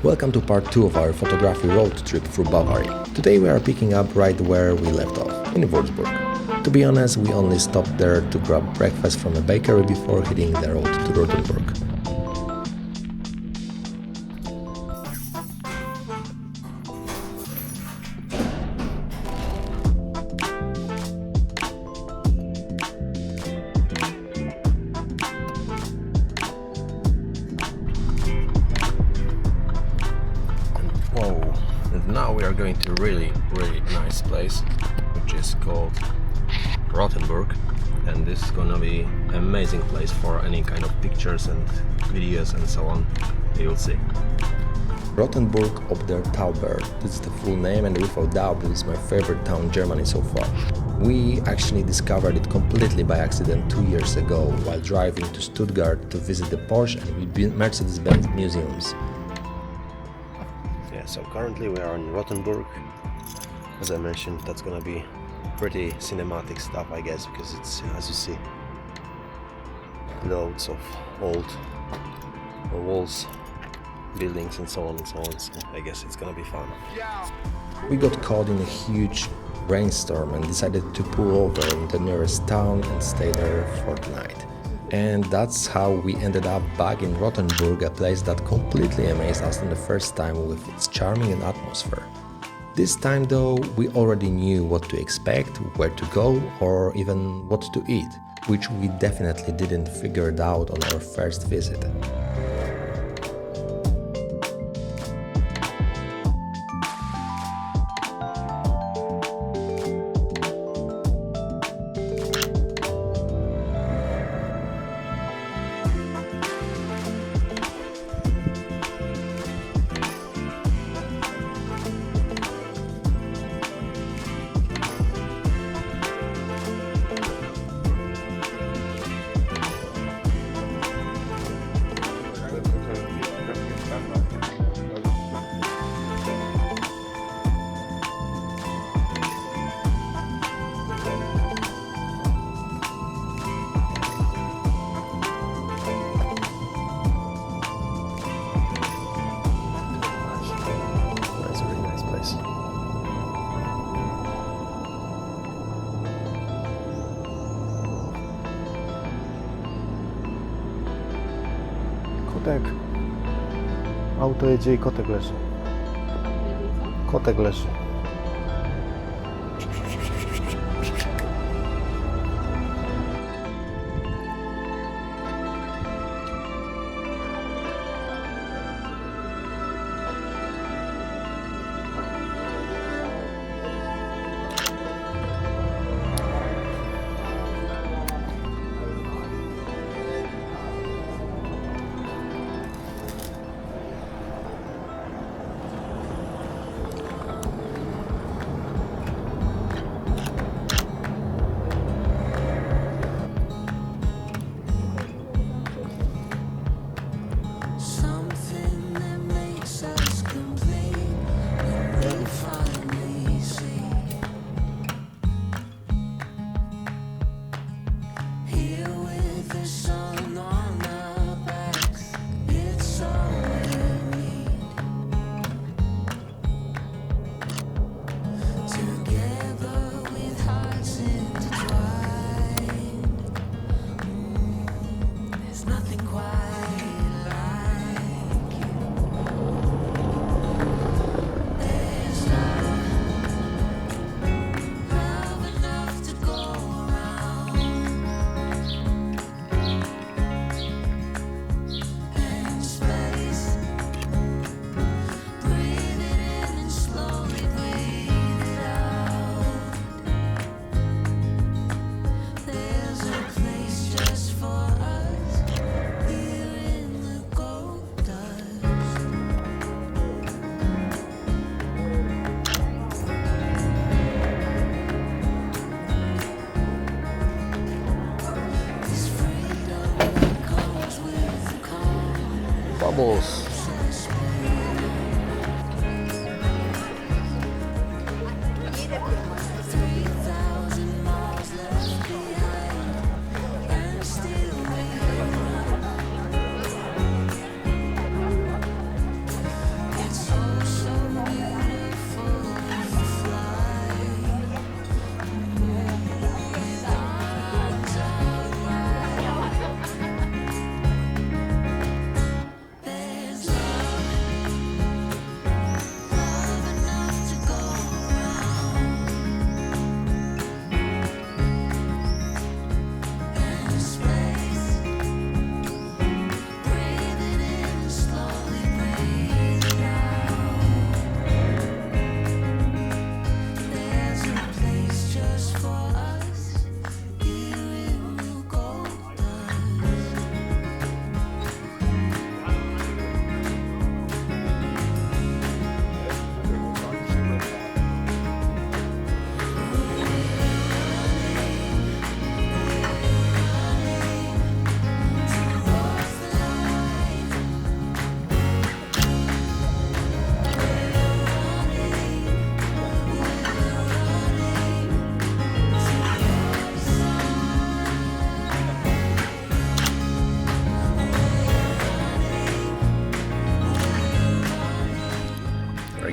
Welcome to part 2 of our photography road trip through Bavaria. Today we are picking up right where we left off, in Würzburg. To be honest, we only stopped there to grab breakfast from a bakery before hitting the road to Rothenburg. Now we are going to a really nice place, which is called Rothenburg, and this is gonna be an amazing place for any kind of pictures and videos and so on. You'll see. Rothenburg ob der Tauber, this is the full name, and without doubt this is my favorite town in Germany so far. We actually discovered it completely by accident 2 years ago while driving to Stuttgart to visit the Porsche and Mercedes-Benz museums. So currently we are in Rothenburg. As I mentioned, that's gonna be pretty cinematic stuff, I guess, because it's, as you see, loads of old walls, buildings and so on and so on, so I guess it's gonna be fun. We got caught in a huge rainstorm and decided to pull over in the nearest town and stay there for the night. And that's how we ended up back in Rothenburg, a place that completely amazed us on the first time with its charming atmosphere. This time though, we already knew what to expect, where to go, or even what to eat, which we definitely didn't figure it out on our first visit. Kotek. Auto jedzie i kotek leży. Kotek leży.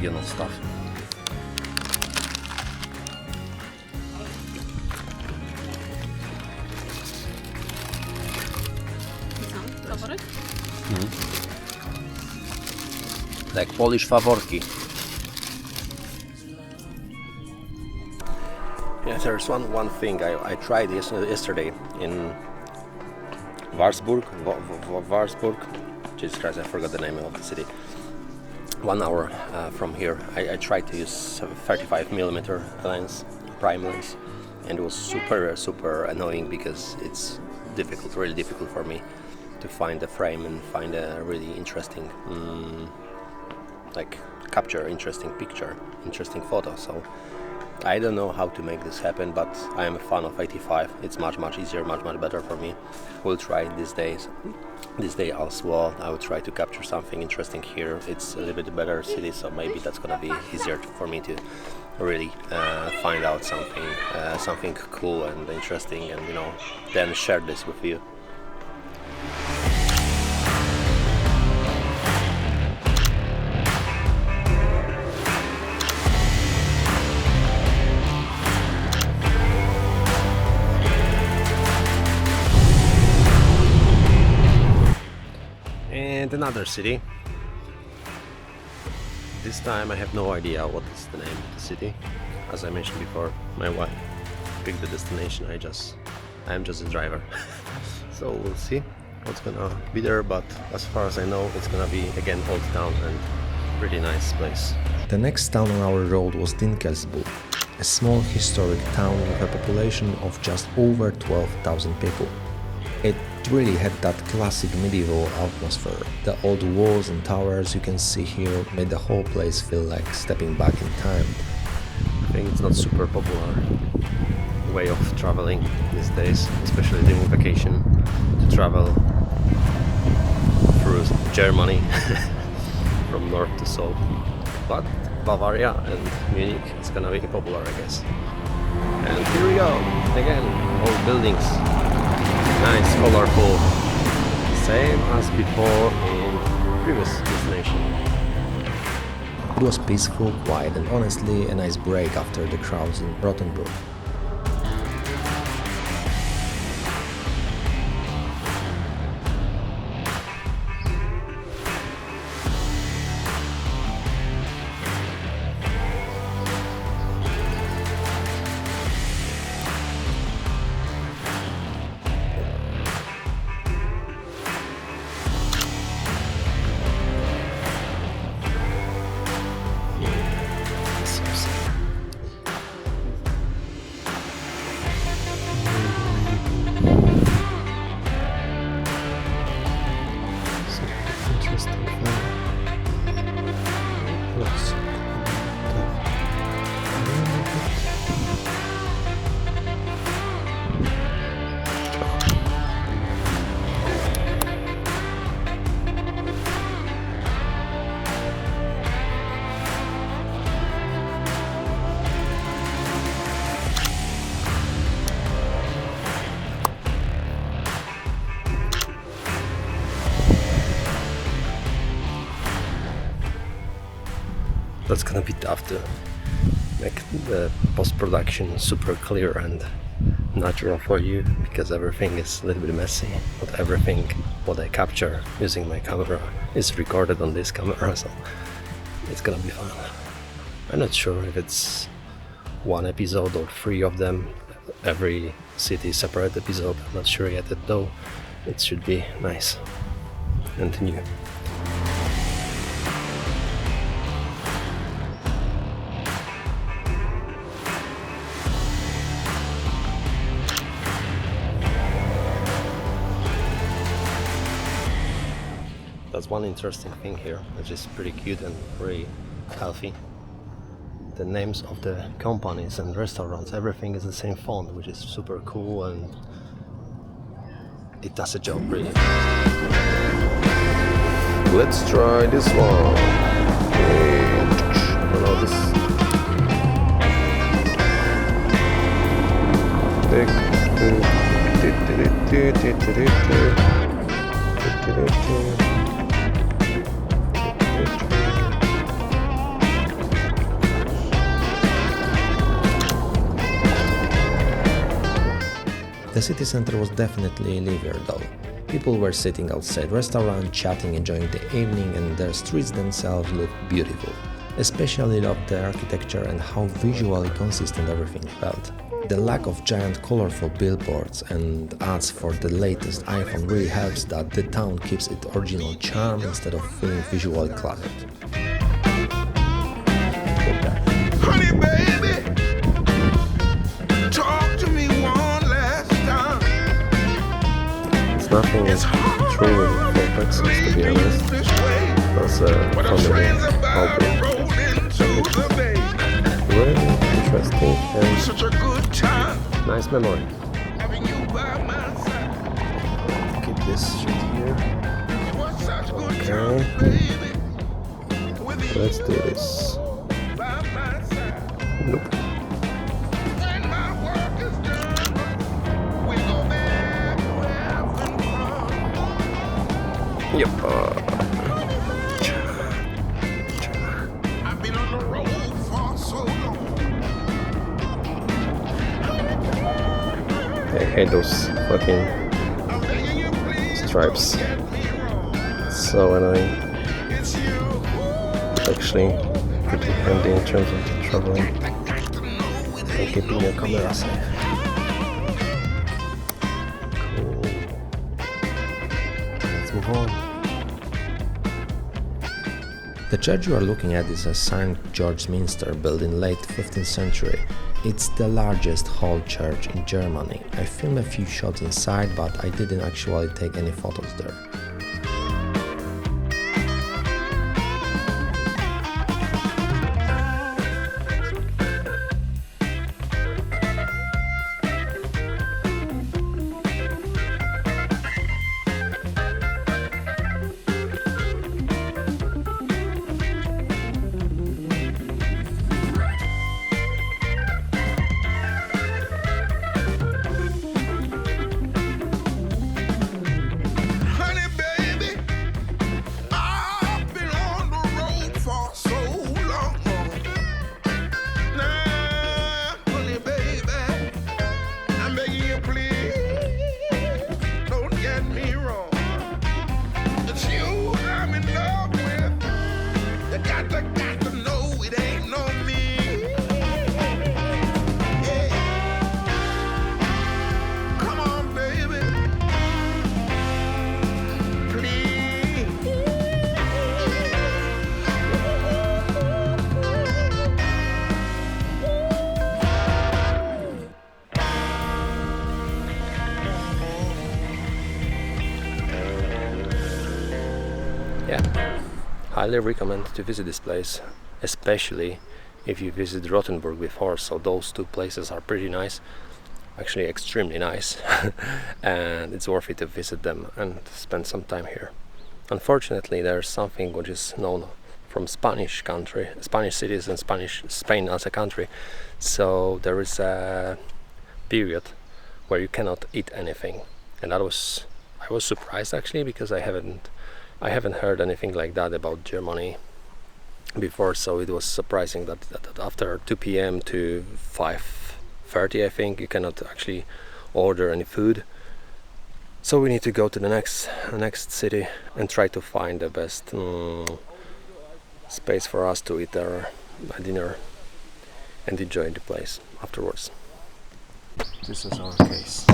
original stuff. Like Polish faworki. Yeah, there's one thing I tried yesterday in Würzburg. Jesus Christ, I forgot the name of the city. 1 hour from here, I tried to use 35mm lens, prime lens, and it was super annoying because it's really difficult for me to find the frame and find a really interesting like capture interesting picture, interesting photo. So I don't know how to make this happen, but I am a fan of 85. It's much easier, much better for me. We'll try it this day as well. I will try to capture something interesting here. It's a little bit better city, so maybe that's gonna be easier for me to really find out something cool and interesting, and then share this with you. And another city. This time I have no idea what is the name of the city. As I mentioned before, my wife picked the destination. I'm just a driver. So we'll see what's gonna be there, but as far as I know, it's gonna be again old town and pretty nice place. The next town on our road was Dinkelsbühl, a small historic town with a population of just over 12,000 people. It really had that classic medieval atmosphere. The old walls and towers you can see here made the whole place feel like stepping back in time. I think it's not super popular way of traveling these days, especially during vacation, to travel through Germany from north to south. But Bavaria and Munich, it's gonna be popular, I guess. And here we go, again, old buildings. Nice, colorful, same as before in previous destination. It was peaceful, quiet, and honestly a nice break after the crowds in Rothenburg. That's gonna be tough to make the post-production super clear and natural for you, because everything is a little bit messy. But everything what I capture using my camera is recorded on this camera, so it's gonna be fun. I'm not sure if it's one episode or 3 of them, every city separate episode. I'm not sure yet, though it should be nice and new. That's one interesting thing here, which is pretty cute and very healthy. The names of the companies and restaurants, everything is the same font, which is super cool, and it does a job really. Let's try this one. Oh, this. The city center was definitely livelier though. People were sitting outside restaurants, chatting, enjoying the evening, and the streets themselves looked beautiful. Especially loved the architecture and how visually consistent everything felt. The lack of giant colorful billboards and ads for the latest iPhone really helps that the town keeps its original charm instead of feeling visually cluttered. Honey, baby, talk to me one last time. It's nothing truly complex, to be honest. That's a family album. Really interesting and Such a good time nice memory. having you by my side. Keep this shit here. It was such a good Okay. time, baby. With you Let's do this. by my side. Nope. When my work is done, we go back where I've been from. Yep. I've been on the road for so long. I hate those fucking I'm begging you, please, stripes. don't get me wrong. So annoying. It's you. Actually, pretty handy in terms of traveling I got to know it and ain't keeping your camera safe. Cool. Let's move on. The church you are looking at is a St. George's Minster built in late 15th century. It's the largest whole church in Germany. I filmed a few shots inside, but I didn't actually take any photos there. Honey, baby, I've been on the road for so long. Now, honey, baby, I'm begging you, please, don't get me wrong. It's you I'm in love with. You got to know it ain't no me. Yeah. Come on, baby. Yeah, highly recommend to visit this place, especially if you visit Rothenburg before. So those two places are pretty nice, actually extremely nice, and it's worth it to visit them and spend some time here. Unfortunately, there's something which is known from Spanish cities and Spain as a country. So there is a period where you cannot eat anything, and I was surprised actually, because I haven't heard anything like that about Germany before. So it was surprising that after 2 p.m. to 5:30, I think, you cannot actually order any food. So we need to go to the next city and try to find the best space for us to eat our dinner and enjoy the place afterwards. This is our case.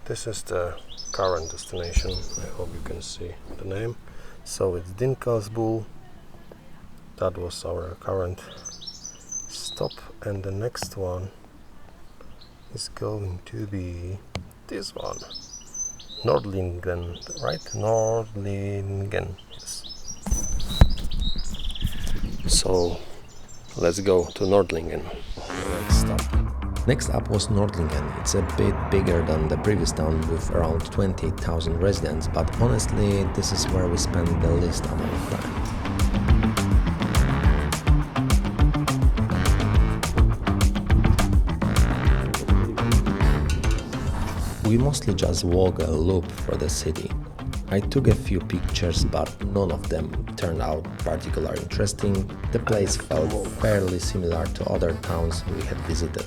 This is the current destination. I hope you can see the name. So it's Dinkelsbühl. That was our current stop, and the next one is going to be this one, Nördlingen, right? Nördlingen. Yes. So let's go to Nördlingen. Next stop. Next up was Nördlingen. It's a bit bigger than the previous town with around 20,000 residents, but honestly, this is where we spend the least amount of time. We mostly just walk a loop for the city. I took a few pictures, but none of them turned out particularly interesting. The place felt fairly similar to other towns we had visited.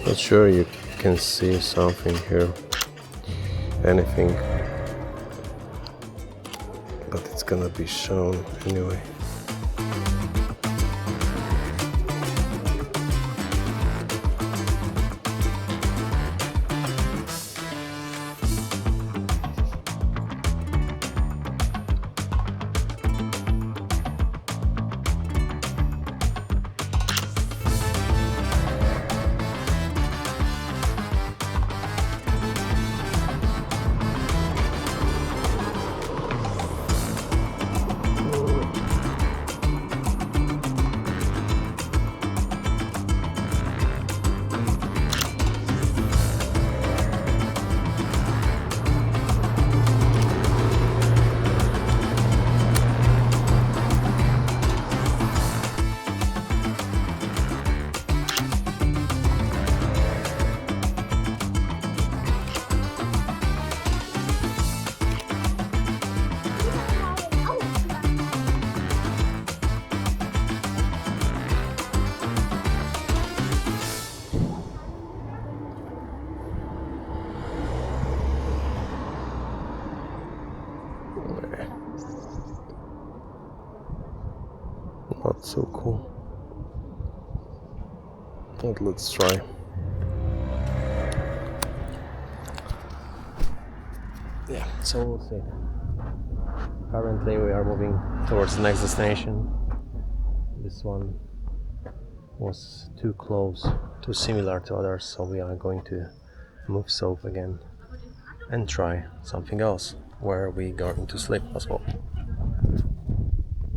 Not sure you can see something here, anything, but it's gonna be shown anyway. Not so cool. But let's try. Yeah, so we'll see. Currently we are moving towards the next destination. This one was too close, too similar to others, so we are going to move south again and try something else where we going to sleep as well.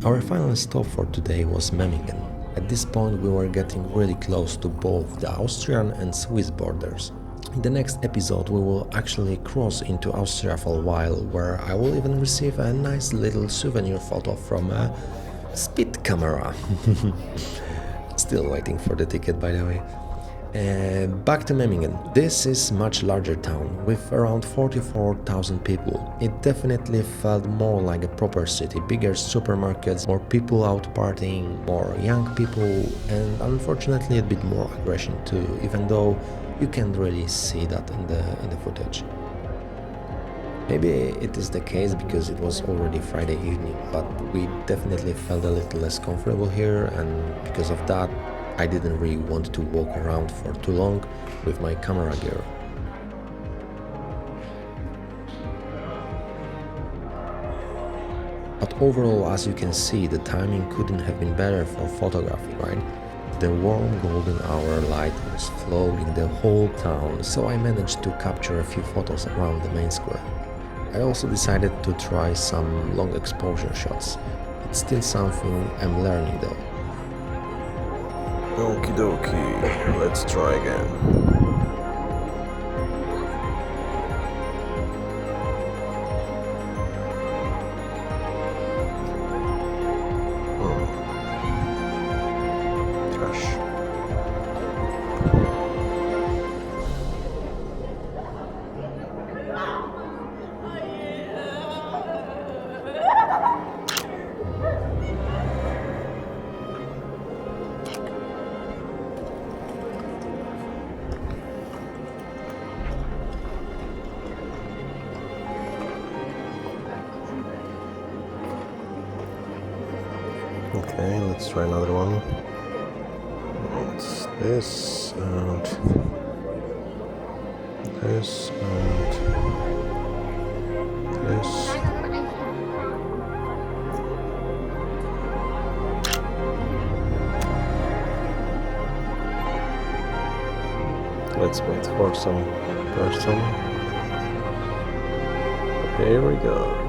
Our final stop for today was Memmingen. At this point we were getting really close to both the Austrian and Swiss borders. In the next episode we will actually cross into Austria for a while, where I will even receive a nice little souvenir photo from a speed camera. Still waiting for the ticket, by the way. Back to Memmingen. This is much larger town with around 44,000 people. It definitely felt more like a proper city, bigger supermarkets, more people out partying, more young people, and unfortunately a bit more aggression too, even though you can't really see that in the footage. Maybe it is the case because it was already Friday evening, but we definitely felt a little less comfortable here, and because of that I didn't really want to walk around for too long with my camera gear. But overall, as you can see, the timing couldn't have been better for photography, right? The warm golden hour light was flowing the whole town, so I managed to capture a few photos around the main square. I also decided to try some long exposure shots. It's still something I'm learning though. Okie dokie, let's try again. Trash. Okay, let's try another one. It's this and this and this. Let's wait for some person. Here we go.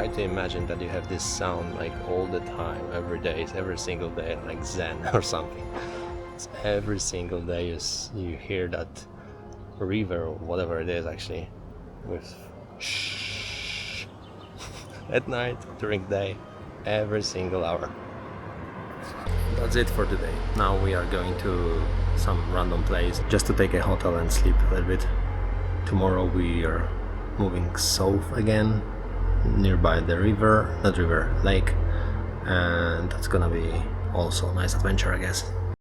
try to imagine that you have this sound like all the time, every day, every single day, like Zen or something. It's every single day you hear that river or whatever it is actually with shh at night, during the day, every single hour. That's it for today. Now we are going to some random place just to take a hotel and sleep a little bit. Tomorrow we are moving south again, nearby the lake, and that's gonna be also a nice adventure, I guess.